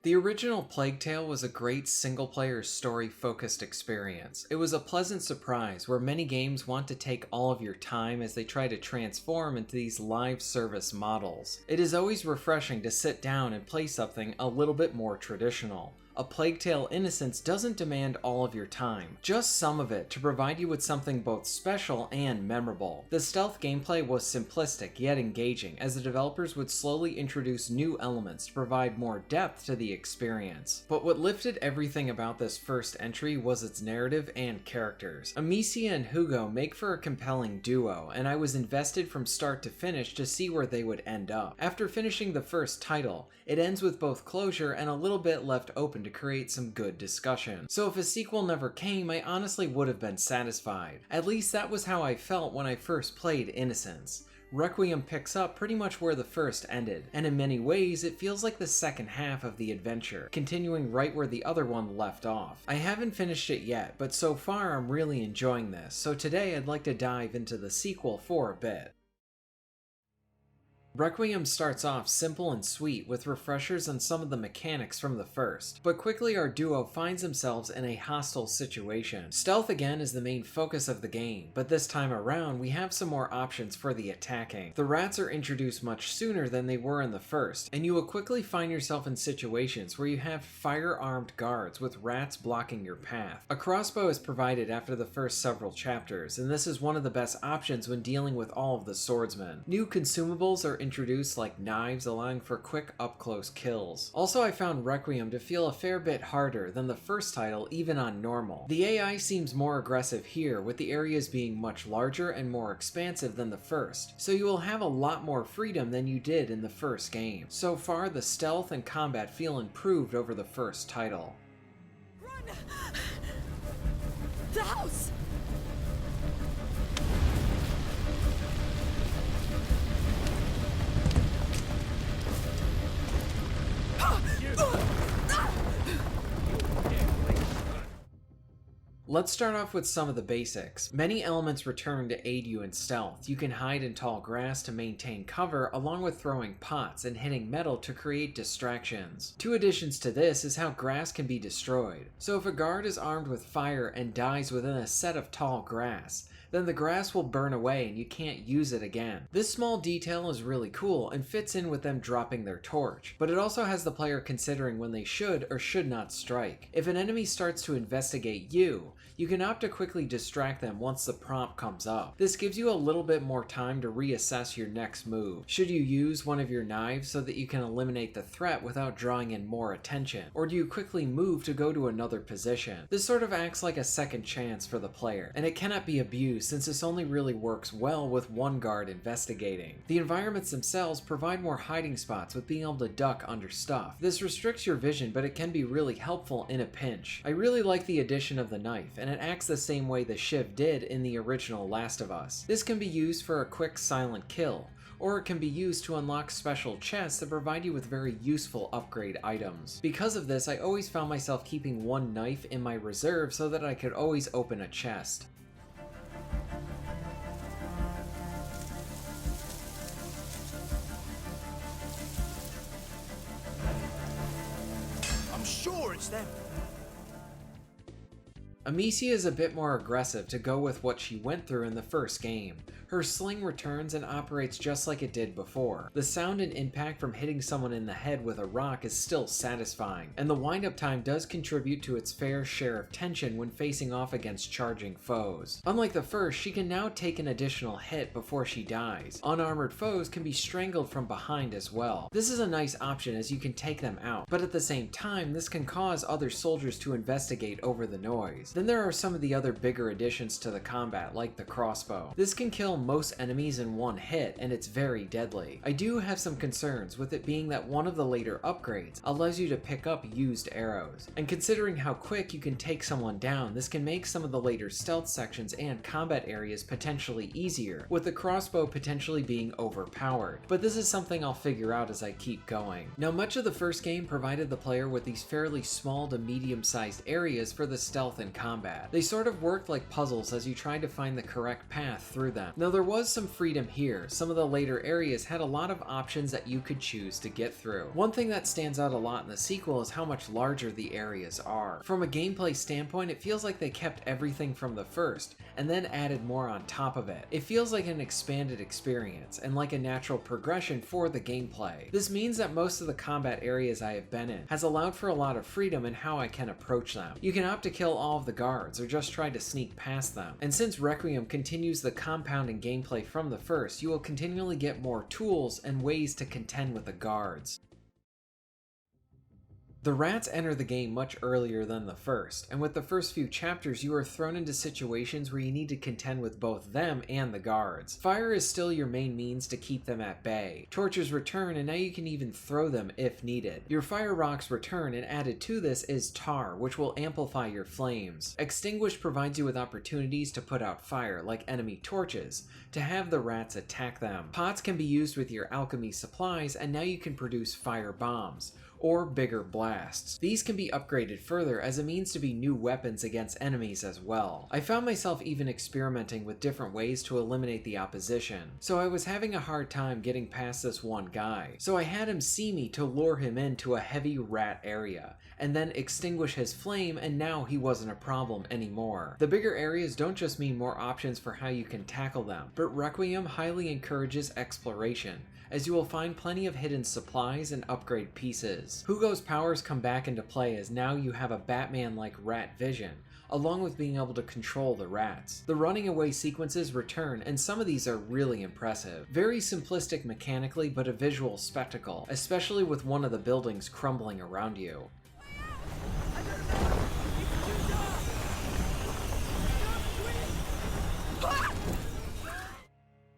The original Plague Tale was a great single-player story-focused experience. It was a pleasant surprise where many games want to take all of your time as they try to transform into these live service models. It is always refreshing to sit down and play something a little bit more traditional. A Plague Tale Innocence doesn't demand all of your time, just some of it to provide you with something both special and memorable. The stealth gameplay was simplistic yet engaging, as the developers would slowly introduce new elements to provide more depth to the experience. But what lifted everything about this first entry was its narrative and characters. Amicia and Hugo make for a compelling duo, and I was invested from start to finish to see where they would end up. After finishing the first title, it ends with both closure and a little bit left open to create some good discussion. So if a sequel never came, I honestly would have been satisfied. At least that was how I felt when I first played Innocence. Requiem picks up pretty much where the first ended, and in many ways it feels like the second half of the adventure, continuing right where the other one left off. I haven't finished it yet, but so far I'm really enjoying this, so today I'd like to dive into the sequel for a bit. Requiem starts off simple and sweet with refreshers on some of the mechanics from the first, but quickly our duo finds themselves in a hostile situation. Stealth again is the main focus of the game, but this time around we have some more options for the attacking. The rats are introduced much sooner than they were in the first, and you will quickly find yourself in situations where you have fire-armed guards with rats blocking your path. A crossbow is provided after the first several chapters, and this is one of the best options when dealing with all of the swordsmen. New consumables are introduced like knives, allowing for quick up-close kills. Also, I found Requiem to feel a fair bit harder than the first title even on normal. The AI seems more aggressive here, with the areas being much larger and more expansive than the first, so you will have a lot more freedom than you did in the first game. So far, the stealth and combat feel improved over the first title. Run! The house! Let's start off with some of the basics. Many elements return to aid you in stealth. You can hide in tall grass to maintain cover, along with throwing pots and hitting metal to create distractions. Two additions to this is how grass can be destroyed. So if a guard is armed with fire and dies within a set of tall grass, then the grass will burn away and you can't use it again. This small detail is really cool and fits in with them dropping their torch, but it also has the player considering when they should or should not strike. If an enemy starts to investigate you, you can opt to quickly distract them once the prompt comes up. This gives you a little bit more time to reassess your next move. Should you use one of your knives so that you can eliminate the threat without drawing in more attention? Or do you quickly move to go to another position? This sort of acts like a second chance for the player, and it cannot be abused since this only really works well with one guard investigating. The environments themselves provide more hiding spots with being able to duck under stuff. This restricts your vision, but it can be really helpful in a pinch. I really like the addition of the knife, and it acts the same way the shiv did in the original Last of Us. This can be used for a quick silent kill, or it can be used to unlock special chests that provide you with very useful upgrade items. Because of this, I always found myself keeping one knife in my reserve so that I could always open a chest. I'm sure it's them. Amicia is a bit more aggressive to go with what she went through in the first game. Her sling returns and operates just like it did before. The sound and impact from hitting someone in the head with a rock is still satisfying, and the wind-up time does contribute to its fair share of tension when facing off against charging foes. Unlike the first, she can now take an additional hit before she dies. Unarmored foes can be strangled from behind as well. This is a nice option as you can take them out, but at the same time, this can cause other soldiers to investigate over the noise. Then there are some of the other bigger additions to the combat, like the crossbow. This can kill most enemies in one hit, and it's very deadly. I do have some concerns with it being that one of the later upgrades allows you to pick up used arrows. And considering how quick you can take someone down, this can make some of the later stealth sections and combat areas potentially easier, with the crossbow potentially being overpowered. But this is something I'll figure out as I keep going. Now, much of the first game provided the player with these fairly small to medium-sized areas for the stealth and combat. They sort of worked like puzzles as you tried to find the correct path through them. Now, Though there was some freedom here, some of the later areas had a lot of options that you could choose to get through. One thing that stands out a lot in the sequel is how much larger the areas are. From a gameplay standpoint, it feels like they kept everything from the first, and then added more on top of it. It feels like an expanded experience, and like a natural progression for the gameplay. This means that most of the combat areas I have been in has allowed for a lot of freedom in how I can approach them. You can opt to kill all of the guards, or just try to sneak past them. And since Requiem continues the compounding gameplay from the first, you will continually get more tools and ways to contend with the guards. The rats enter the game much earlier than the first, and with the first few chapters you are thrown into situations where you need to contend with both them and the guards. Fire is still your main means to keep them at bay. Torches return, and now you can even throw them if needed. Your fire rocks return, and added to this is tar, which will amplify your flames. Extinguish provides you with opportunities to put out fire, like enemy torches, to have the rats attack them. Pots can be used with your alchemy supplies, and now you can produce fire bombs, or bigger blasts. These can be upgraded further as a means to be new weapons against enemies as well. I found myself even experimenting with different ways to eliminate the opposition, so I was having a hard time getting past this one guy. So I had him see me to lure him into a heavy rat area, and then extinguish his flame, and now he wasn't a problem anymore. The bigger areas don't just mean more options for how you can tackle them, but Requiem highly encourages exploration, as you will find plenty of hidden supplies and upgrade pieces. Hugo's powers come back into play as now you have a Batman-like rat vision, along with being able to control the rats. The running away sequences return, and some of these are really impressive. Very simplistic mechanically, but a visual spectacle, especially with one of the buildings crumbling around you.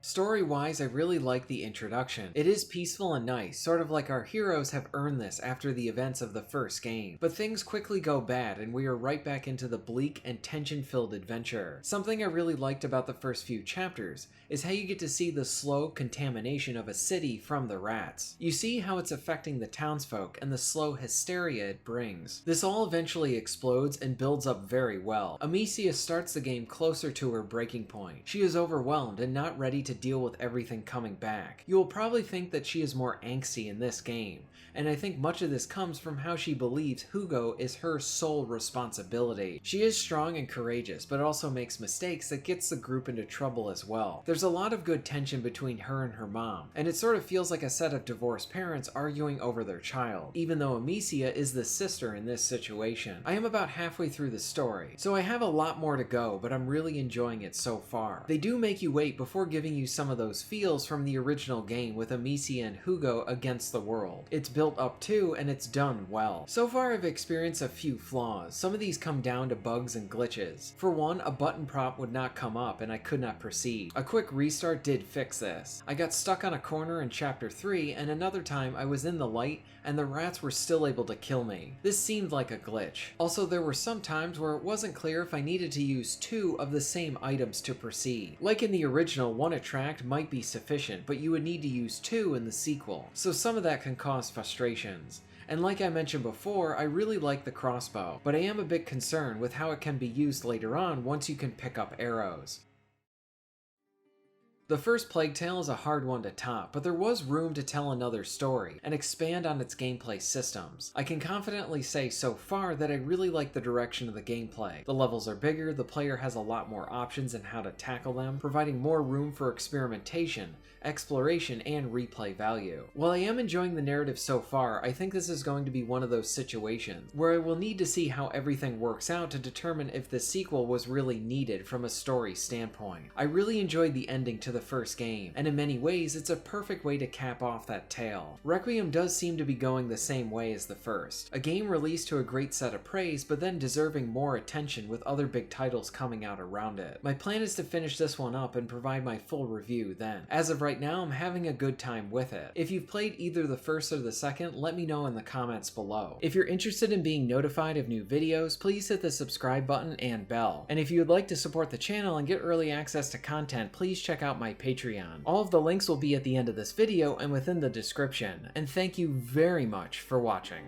Story-wise, I really like the introduction. It is peaceful and nice, sort of like our heroes have earned this after the events of the first game. But things quickly go bad, and we are right back into the bleak and tension-filled adventure. Something I really liked about the first few chapters is how you get to see the slow contamination of a city from the rats. You see how it's affecting the townsfolk and the slow hysteria it brings. This all eventually explodes and builds up very well. Amicia starts the game closer to her breaking point. She is overwhelmed and not ready to deal with everything coming back. You will probably think that she is more angsty in this game, and I think much of this comes from how she believes Hugo is her sole responsibility. She is strong and courageous, but also makes mistakes that gets the group into trouble as well. There's a lot of good tension between her and her mom, and it sort of feels like a set of divorced parents arguing over their child, even though Amicia is the sister in this situation. I am about halfway through the story, so I have a lot more to go, but I'm really enjoying it so far. They do make you wait before giving you some of those feels from the original game with Amicia and Hugo against the world. It's built up too, and it's done well. So far I've experienced a few flaws. Some of these come down to bugs and glitches. For one, a button prompt would not come up and I could not proceed. A quick restart did fix this. I got stuck on a corner in chapter 3, and another time I was in the light and the rats were still able to kill me. This seemed like a glitch. Also, there were some times where it wasn't clear if I needed to use 2 of the same items to proceed. Like in the original, 1 attract might be sufficient, but you would need to use 2 in the sequel, so some of that can cause frustrations. And like I mentioned before, I really like the crossbow, but I am a bit concerned with how it can be used later on once you can pick up arrows. The first Plague Tale is a hard one to top, but there was room to tell another story and expand on its gameplay systems. I can confidently say so far that I really like the direction of the gameplay. The levels are bigger, the player has a lot more options in how to tackle them, providing more room for experimentation, exploration, and replay value. While I am enjoying the narrative so far, I think this is going to be one of those situations where I will need to see how everything works out to determine if the sequel was really needed from a story standpoint. I really enjoyed the ending to the first game, and in many ways it's a perfect way to cap off that tale. Requiem does seem to be going the same way as the first. A game released to a great set of praise, but then deserving more attention with other big titles coming out around it. My plan is to finish this one up and provide my full review then. As of right now, I'm having a good time with it. If you've played either the first or the second, let me know in the comments below. If you're interested in being notified of new videos, please hit the subscribe button and bell. And if you would like to support the channel and get early access to content, please check out my Patreon. All of the links will be at the end of this video and within the description. And thank you very much for watching.